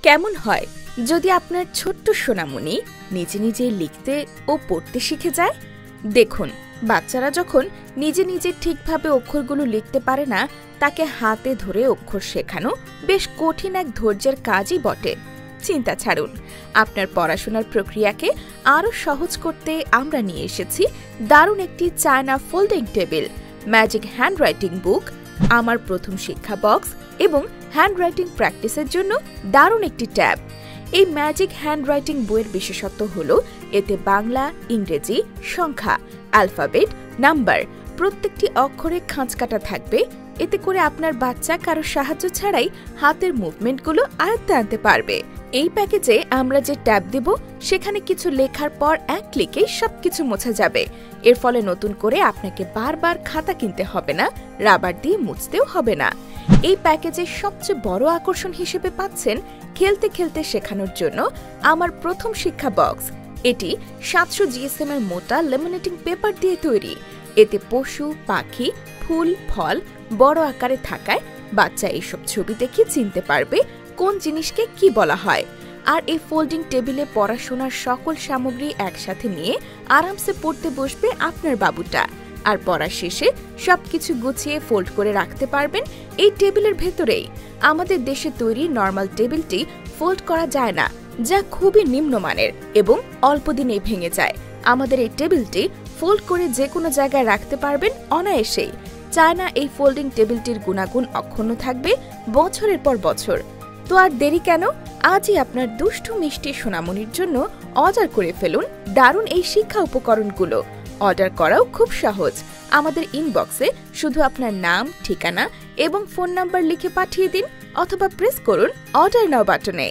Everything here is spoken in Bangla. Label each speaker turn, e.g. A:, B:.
A: কেমন হয় যদি আপনার ছোট্ট সোনামণি নিজে নিজে লিখতে ও পড়তে শিখে যায়? দেখুন, বাচ্চারা যখন নিজে নিজে ঠিকভাবে অক্ষরগুলো লিখতে পারে না, তাকে হাতে ধরে অক্ষর শেখানো বেশ কঠিন এক ধৈর্যের কাজই বটে। চিন্তা ছাড়ুন, আপনার পড়াশোনার প্রক্রিয়াকে আরও সহজ করতে আমরা নিয়ে এসেছি দারুণ একটি China folding table, magic handwriting book, আমার প্রথম শিক্ষা বক্স এবং হ্যান্ডরাইটিং প্র্যাকটিসের জন্য দারুণ একটি ট্যাব। এই ম্যাজিক হ্যান্ডরাইটিং বইয়ের বিশেষত্ব হল এতে বাংলা, ইংরেজি, সংখ্যা, অ্যালফাবেট, নাম্বার প্রত্যেকটি অক্ষরে খাঁজকাটা থাকবে। এতে করে আপনার বাচ্চা কারো সাহায্য ছাড়াই হাতের মুভমেন্টগুলো আয়ত্তে আনতে পারবে। এই প্যাকেজে আমরা যে ট্যাব দেব, সেখানে কিছু লেখার পর এক ক্লিকেই সবকিছু মোছা যাবে। এর ফলে নতুন করে আপনাকে বারবার খাতা কিনতে হবে না, রাবার দিয়ে মুছতেও হবে না। এই প্যাকেজের সবচেয়ে বড় আকর্ষণ হিসেবে পাচ্ছেন খেলতে খেলতে শেখানোর জন্য আমার প্রথম শিক্ষা বক্স। এটি 700 GSM এর মোটা লেমিনেটিং পেপার দিয়ে তৈরি। এতে পশু, পাখি, ফুল, ফল বড় আকারে থাকায় বাচ্চা এইসব ছবি দেখে চিনতে পারবে কোন জিনিসকে কি বলা হয়। আর এই ফোল্ডিং টেবিলে পড়াশোনার সকল সামগ্রী একসাথে নিয়ে আরামসে পড়তে বসবে আপনার বাবুটা। আর পড়া শেষে সবকিছু গুছিয়ে ফোল্ড করে রাখতে পারবেন এই টেবিলের ভেতরেই। আমাদের দেশে তৈরি নরমাল টেবিলটি ফোল্ড করা যায় না, যা খুবই নিম্নমানের এবং অল্প দিনেই ভেঙে যায়। আমাদের এই টেবিলটি ফোল্ড করে যে কোনো জায়গায় রাখতে পারবেন অনায়াসেই। চায়না এই ফোল্ডিং টেবিলটির গুণাগুণ অক্ষুণ্ণ থাকবে বছরের পর বছর। তো আর দেরি কেন? আজই আপনার দুষ্টু মিষ্টি সোনামণির জন্য অর্ডার করে ফেলুন দারুণ এই শিক্ষা উপকরণগুলো। অর্ডার করাও খুব সহজ। আমাদের ইনবক্সে শুধু আপনার নাম, ঠিকানা এবং ফোন নাম্বার লিখে পাঠিয়ে দিন অথবা প্রেস করুন অর্ডার নাও বাটনে।